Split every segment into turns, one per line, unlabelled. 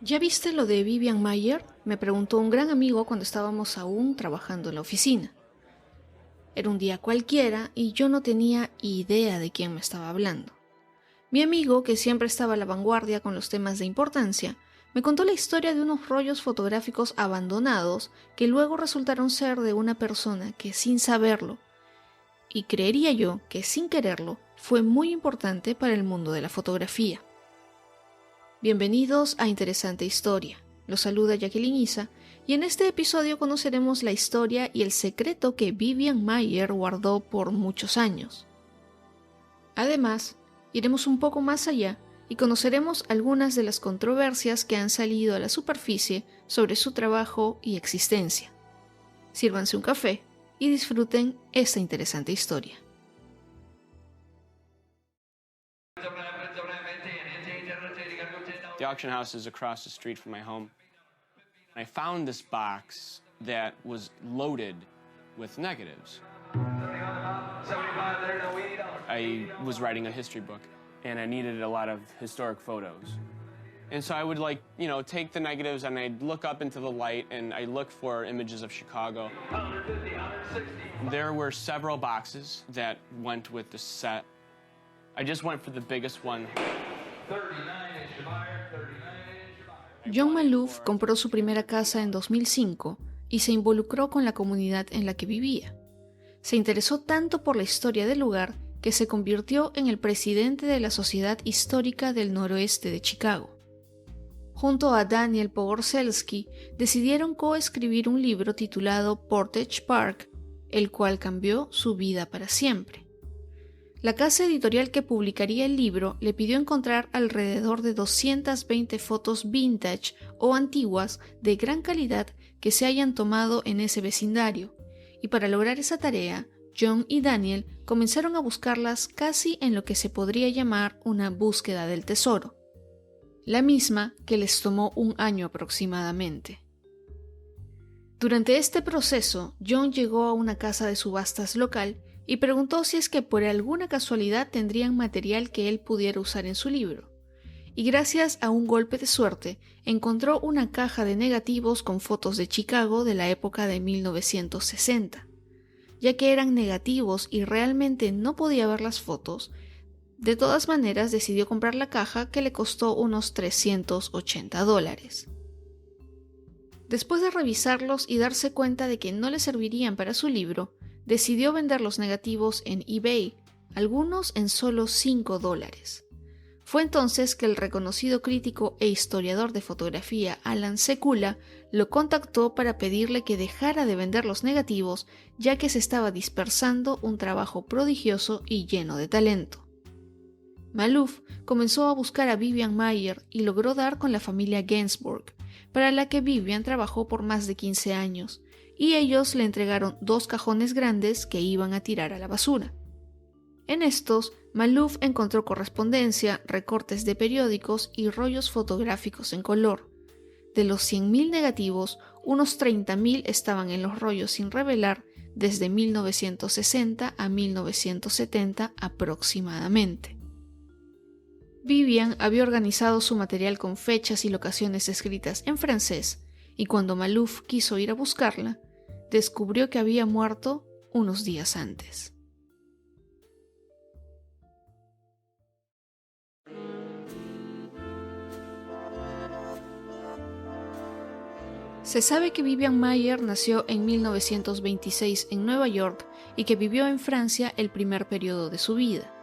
¿Ya viste lo de Vivian Mayer? Me preguntó un gran amigo cuando estábamos aún trabajando en la oficina. Era un día cualquiera y yo no tenía idea de quién me estaba hablando. Mi amigo, que siempre estaba a la vanguardia con los temas de importancia, me contó la historia de unos rollos fotográficos abandonados que luego resultaron ser de una persona que, sin saberlo, y creería yo que sin quererlo, fue muy importante para el mundo de la fotografía. Bienvenidos a Interesante Historia. Los saluda Jacqueline Isa y en este episodio conoceremos la historia y el secreto que Vivian Mayer guardó por muchos años. Además, iremos un poco más allá y conoceremos algunas de las controversias que han salido a la superficie sobre su trabajo y existencia. Sírvanse un café y disfruten esta interesante historia.
The auction house is across the street from my home. I found this box that was loaded with negatives. I was writing a history book, and I needed a lot of historic photos. And so I would take the negatives and I'd look up into the light and I'd look for images of Chicago. There were several boxes that went with the set. I just went for the biggest one.
John Maloof compró su primera casa en 2005 y se involucró con la comunidad en la que vivía. Se interesó tanto por la historia del lugar que se convirtió en el presidente de la Sociedad Histórica del Noroeste de Chicago. Junto a Daniel Pogorzelski decidieron coescribir un libro titulado Portage Park, el cual cambió su vida para siempre. La casa editorial que publicaría el libro le pidió encontrar alrededor de 220 fotos vintage o antiguas de gran calidad que se hayan tomado en ese vecindario, y para lograr esa tarea, John y Daniel comenzaron a buscarlas casi en lo que se podría llamar una búsqueda del tesoro, la misma que les tomó un año aproximadamente. Durante este proceso, John llegó a una casa de subastas local y preguntó si es que por alguna casualidad tendrían material que él pudiera usar en su libro. Y gracias a un golpe de suerte, encontró una caja de negativos con fotos de Chicago de la época de 1960. Ya que eran negativos y realmente no podía ver las fotos, de todas maneras decidió comprar la caja, que le costó unos $380. Después de revisarlos y darse cuenta de que no le servirían para su libro, decidió vender los negativos en eBay, algunos en solo $5. Fue entonces que el reconocido crítico e historiador de fotografía Alan Sekula lo contactó para pedirle que dejara de vender los negativos, ya que se estaba dispersando un trabajo prodigioso y lleno de talento. Maloof comenzó a buscar a Vivian Mayer y logró dar con la familia Gainsbourg, para la que Vivian trabajó por más de 15 años, y ellos le entregaron 2 cajones grandes que iban a tirar a la basura. En estos, Maloof encontró correspondencia, recortes de periódicos y rollos fotográficos en color. De los 100.000 negativos, unos 30.000 estaban en los rollos sin revelar desde 1960 a 1970 aproximadamente. Vivian había organizado su material con fechas y locaciones escritas en francés, y cuando Maloof quiso ir a buscarla, descubrió que había muerto unos días antes. Se sabe que Vivian Mayer nació en 1926 en Nueva York y que vivió en Francia el primer periodo de su vida.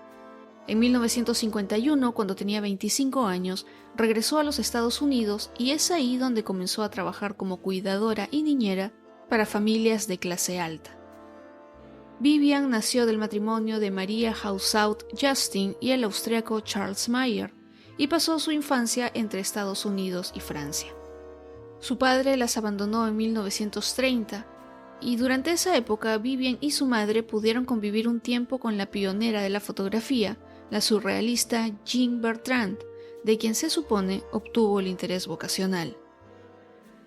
En 1951, cuando tenía 25 años, regresó a los Estados Unidos y es ahí donde comenzó a trabajar como cuidadora y niñera para familias de clase alta. Vivian nació del matrimonio de Maria Hausaut Justin y el austriaco Charles Mayer y pasó su infancia entre Estados Unidos y Francia. Su padre las abandonó en 1930 y durante esa época Vivian y su madre pudieron convivir un tiempo con la pionera de la fotografía, la surrealista Jean Bertrand, de quien se supone obtuvo el interés vocacional.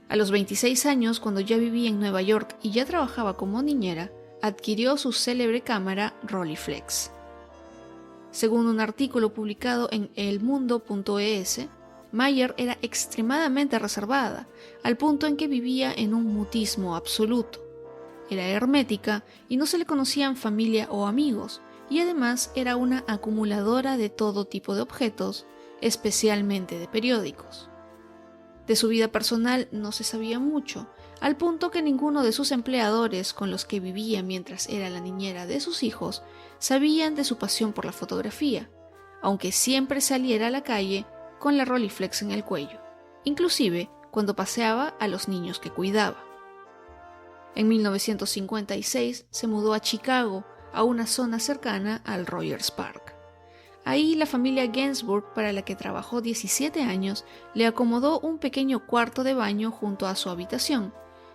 A los 26 años, cuando ya vivía en Nueva York y ya trabajaba como niñera, adquirió su célebre cámara Rolleiflex. Según un artículo publicado en elmundo.es, Mayer era extremadamente reservada, al punto en que vivía en un mutismo absoluto. Era hermética y no se le conocían familia o amigos, y además era una acumuladora de todo tipo de objetos, especialmente de periódicos. De su vida personal no se sabía mucho, al punto que ninguno de sus empleadores con los que vivía mientras era la niñera de sus hijos sabían de su pasión por la fotografía, aunque siempre saliera a la calle con la Rolleiflex en el cuello, inclusive cuando paseaba a los niños que cuidaba. En 1956 se mudó a Chicago, a una zona cercana al Rogers Park. Ahí la familia Gainsbourg, para la que trabajó 17 años, le acomodó un pequeño cuarto de baño junto a su habitación,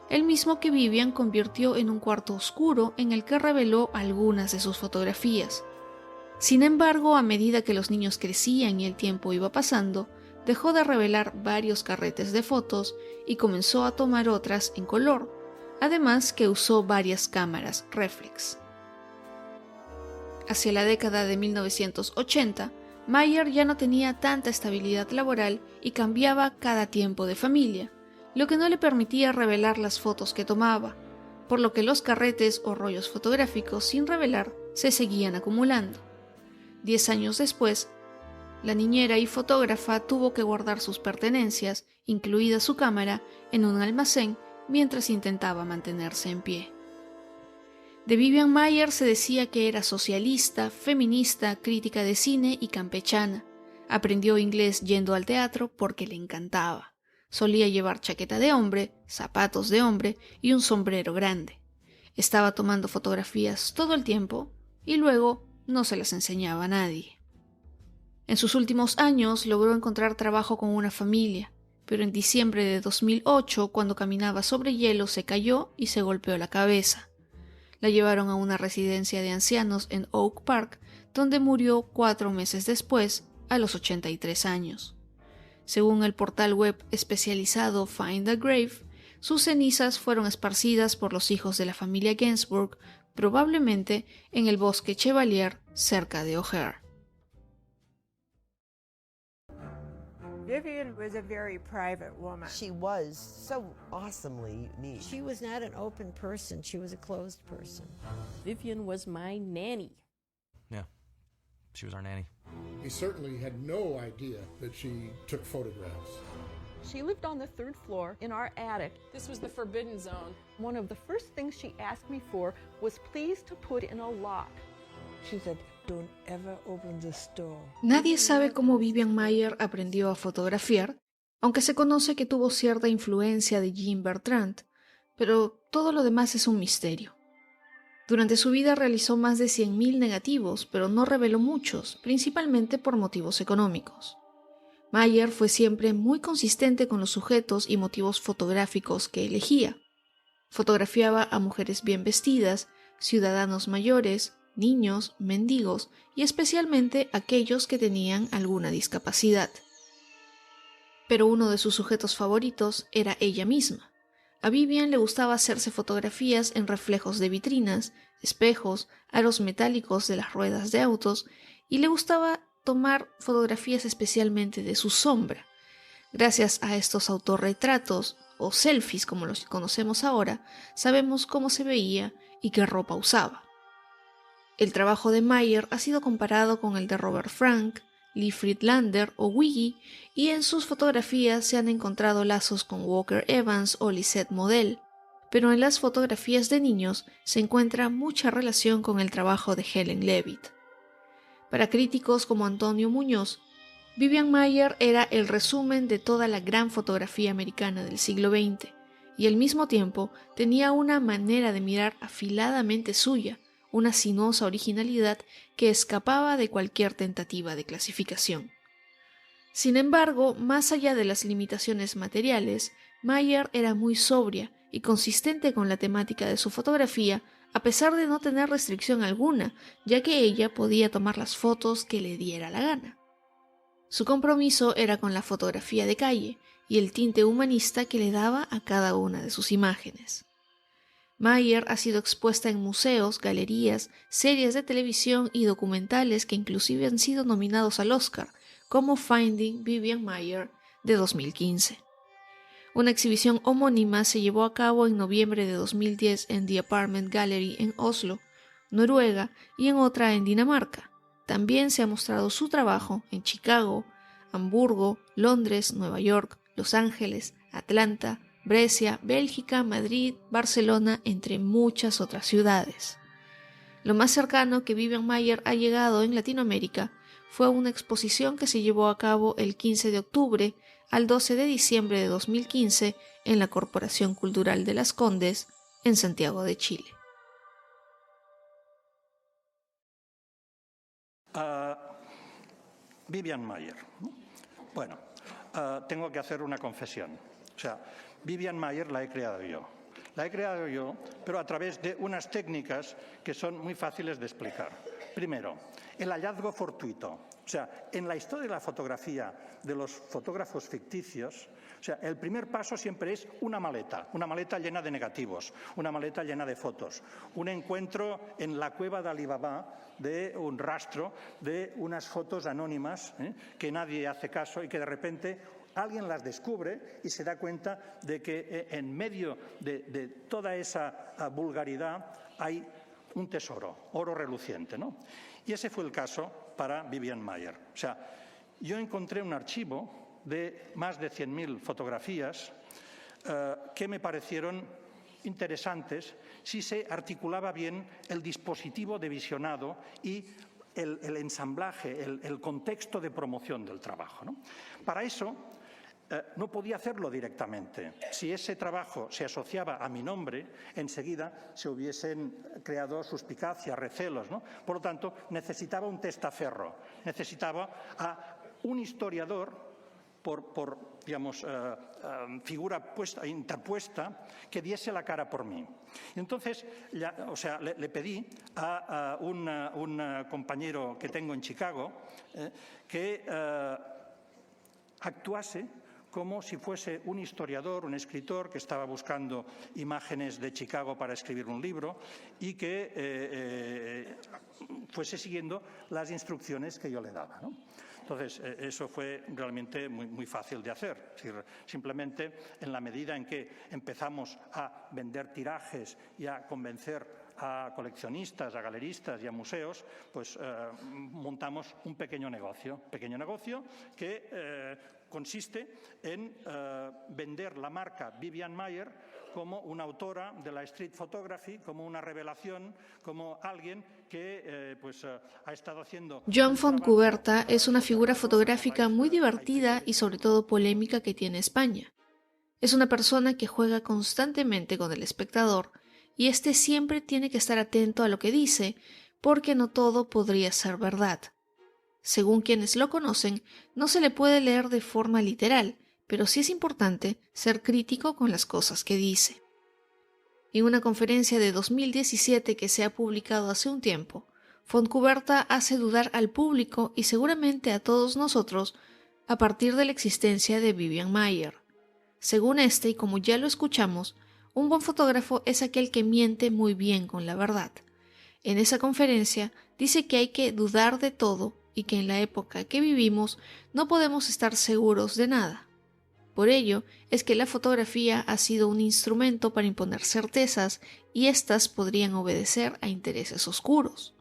el mismo que Vivian convirtió en un cuarto oscuro en el que reveló algunas de sus fotografías. Sin embargo, a medida que los niños crecían y el tiempo iba pasando, dejó de revelar varios carretes de fotos y comenzó a tomar otras en color, además que usó varias cámaras reflex. Hacia la década de 1980, Mayer ya no tenía tanta estabilidad laboral y cambiaba cada tiempo de familia, lo que no le permitía revelar las fotos que tomaba, por lo que los carretes o rollos fotográficos sin revelar se seguían acumulando. 10 años después, la niñera y fotógrafa tuvo que guardar sus pertenencias, incluida su cámara, en un almacén mientras intentaba mantenerse en pie. De Vivian Maier se decía que era socialista, feminista, crítica de cine y campechana. Aprendió inglés yendo al teatro porque le encantaba. Solía llevar chaqueta de hombre, zapatos de hombre y un sombrero grande. Estaba tomando fotografías todo el tiempo y luego no se las enseñaba a nadie. En sus últimos años logró encontrar trabajo con una familia, pero en diciembre de 2008, cuando caminaba sobre hielo, se cayó y se golpeó la cabeza. La llevaron a una residencia de ancianos en Oak Park, donde murió 4 meses después, a los 83 años. Según el portal web especializado Find a Grave, sus cenizas fueron esparcidas por los hijos de la familia Gainsbourg, probablemente en el bosque Chevalier, cerca de O'Hare.
Vivian was a very private woman.
She was so awesomely neat.
She was not an open person. She was a closed person.
Vivian was my nanny.
Yeah, she was our nanny.
He certainly had no idea that she took photographs.
She lived on the 3rd floor in our attic.
This was the forbidden zone.
One of the first things she asked me for was please to put in a lock.
She said, "Don't ever open this door."
Nadie sabe cómo Vivian Maier aprendió a fotografiar, aunque se conoce que tuvo cierta influencia de Jean Bertrand, pero todo lo demás es un misterio. Durante su vida realizó más de 100.000 negativos, pero no reveló muchos, principalmente por motivos económicos. Maier fue siempre muy consistente con los sujetos y motivos fotográficos que elegía. Fotografiaba a mujeres bien vestidas, ciudadanos mayores, niños, mendigos y especialmente aquellos que tenían alguna discapacidad. Pero uno de sus sujetos favoritos era ella misma. A Vivian le gustaba hacerse fotografías en reflejos de vitrinas, espejos, aros metálicos de las ruedas de autos y le gustaba tomar fotografías especialmente de su sombra. Gracias a estos autorretratos o selfies como los conocemos ahora, sabemos cómo se veía y qué ropa usaba. El trabajo de Maier ha sido comparado con el de Robert Frank, Lee Friedlander o Wiggy, y en sus fotografías se han encontrado lazos con Walker Evans o Lisette Model, pero en las fotografías de niños se encuentra mucha relación con el trabajo de Helen Levitt. Para críticos como Antonio Muñoz, Vivian Maier era el resumen de toda la gran fotografía americana del siglo XX, y al mismo tiempo tenía una manera de mirar afiladamente suya, una sinuosa originalidad que escapaba de cualquier tentativa de clasificación. Sin embargo, más allá de las limitaciones materiales, Maier era muy sobria y consistente con la temática de su fotografía, a pesar de no tener restricción alguna, ya que ella podía tomar las fotos que le diera la gana. Su compromiso era con la fotografía de calle y el tinte humanista que le daba a cada una de sus imágenes. Maier ha sido expuesta en museos, galerías, series de televisión y documentales que inclusive han sido nominados al Oscar, como Finding Vivian Maier de 2015. Una exhibición homónima se llevó a cabo en noviembre de 2010 en The Apartment Gallery en Oslo, Noruega, y en otra en Dinamarca. También se ha mostrado su trabajo en Chicago, Hamburgo, Londres, Nueva York, Los Ángeles, Atlanta, Brescia, Bélgica, Madrid, Barcelona, entre muchas otras ciudades. Lo más cercano que Vivian Maier ha llegado en Latinoamérica fue una exposición que se llevó a cabo el 15 de octubre al 12 de diciembre de 2015 en la Corporación Cultural de Las Condes, en Santiago de Chile.
Vivian Maier. Bueno, tengo que hacer una confesión. O sea, Vivian Maier la he creado yo. La he creado yo, pero a través de unas técnicas que son muy fáciles de explicar. Primero, el hallazgo fortuito. O sea, en la historia de la fotografía de los fotógrafos ficticios, o sea, el primer paso siempre es una maleta llena de negativos, una maleta llena de fotos, un encuentro en la cueva de Alibaba de un rastro de unas fotos anónimas que nadie hace caso y que de repente alguien las descubre y se da cuenta de que en medio de toda esa vulgaridad hay un tesoro, oro reluciente, ¿no? Y ese fue el caso para Vivian Maier. O sea, yo encontré un archivo de más de 100.000 fotografías que me parecieron interesantes si se articulaba bien el dispositivo de visionado y el ensamblaje, el contexto de promoción del trabajo, ¿no? Para eso no podía hacerlo directamente. Si ese trabajo se asociaba a mi nombre, enseguida se hubiesen creado suspicacias, recelos, ¿no? Por lo tanto, necesitaba un testaferro, necesitaba a un historiador por digamos, figura interpuesta que diese la cara por mí. Y entonces, le pedí a un compañero que tengo en Chicago que actuase como si fuese un historiador, un escritor que estaba buscando imágenes de Chicago para escribir un libro y que fuese siguiendo las instrucciones que yo le daba, ¿no? Entonces, eso fue realmente muy fácil de hacer. Es decir, simplemente en la medida en que empezamos a vender tirajes y a convencer a coleccionistas, a galeristas y a museos, pues montamos un pequeño negocio que consiste en vender la marca Vivian Maier como una autora de la street photography, como una revelación, como alguien que ha estado haciendo...
Joan Fontcuberta es una figura fotográfica muy divertida y sobre todo polémica que tiene España. Es una persona que juega constantemente con el espectador y éste siempre tiene que estar atento a lo que dice, porque no todo podría ser verdad. Según quienes lo conocen, no se le puede leer de forma literal, pero sí es importante ser crítico con las cosas que dice. En una conferencia de 2017 que se ha publicado hace un tiempo, Fontcuberta hace dudar al público y seguramente a todos nosotros a partir de la existencia de Vivian Maier. Según y como ya lo escuchamos, un buen fotógrafo es aquel que miente muy bien con la verdad. En esa conferencia dice que hay que dudar de todo y que en la época que vivimos no podemos estar seguros de nada. Por ello es que la fotografía ha sido un instrumento para imponer certezas y éstas podrían obedecer a intereses oscuros.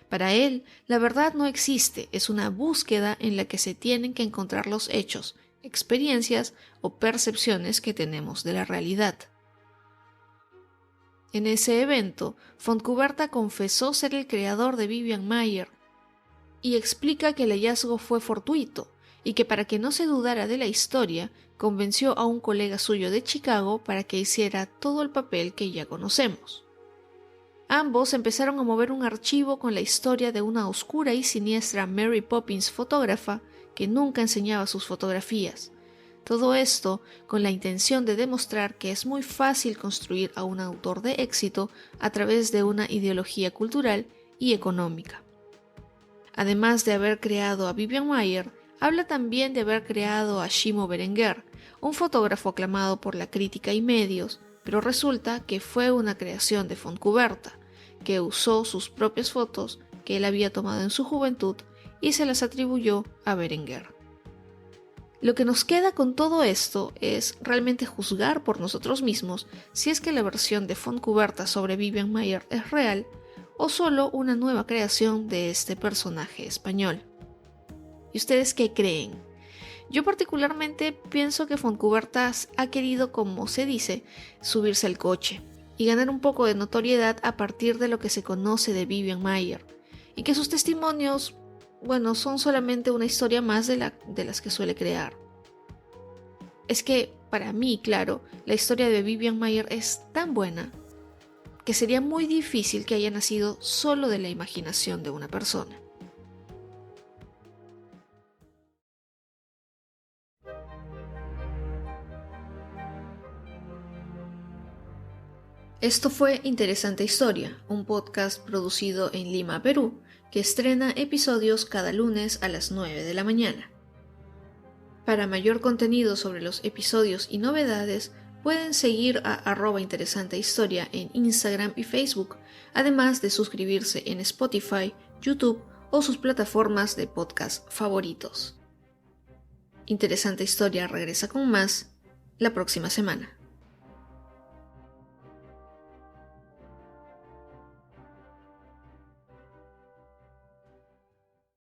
Para él, la verdad no existe, es una búsqueda en la que se tienen que encontrar los hechos, experiencias o percepciones que tenemos de la realidad. En ese evento, Fontcuberta confesó ser el creador de Vivian Maier y explica que el hallazgo fue fortuito y que para que no se dudara de la historia, convenció a un colega suyo de Chicago para que hiciera todo el papel que ya conocemos. Ambos empezaron a mover un archivo con la historia de una oscura y siniestra Mary Poppins fotógrafa que nunca enseñaba sus fotografías. Todo esto con la intención de demostrar que es muy fácil construir a un autor de éxito a través de una ideología cultural y económica. Además de haber creado a Vivian Maier, habla también de haber creado a Shimo Berenguer, un fotógrafo aclamado por la crítica y medios, pero resulta que fue una creación de Fontcuberta, que usó sus propias fotos que él había tomado en su juventud y se las atribuyó a Berenguer. Lo que nos queda con todo esto es realmente juzgar por nosotros mismos si es que la versión de Fontcuberta sobre Vivian Maier es real o solo una nueva creación de este personaje español. ¿Y ustedes qué creen? Yo particularmente pienso que Fontcuberta ha querido, como se dice, subirse al coche y ganar un poco de notoriedad a partir de lo que se conoce de Vivian Maier, y que sus testimonios, bueno, son solamente una historia más de las que suele crear. Es que, para mí, claro, la historia de Vivian Maier es tan buena que sería muy difícil que haya nacido solo de la imaginación de una persona. Esto fue Interesante Historia, un podcast producido en Lima, Perú, que estrena episodios cada lunes a las 9 de la mañana. Para mayor contenido sobre los episodios y novedades, pueden seguir a @interesantehistoria en Instagram y Facebook, además de suscribirse en Spotify, YouTube o sus plataformas de podcast favoritos. Interesante Historia regresa con más la próxima semana.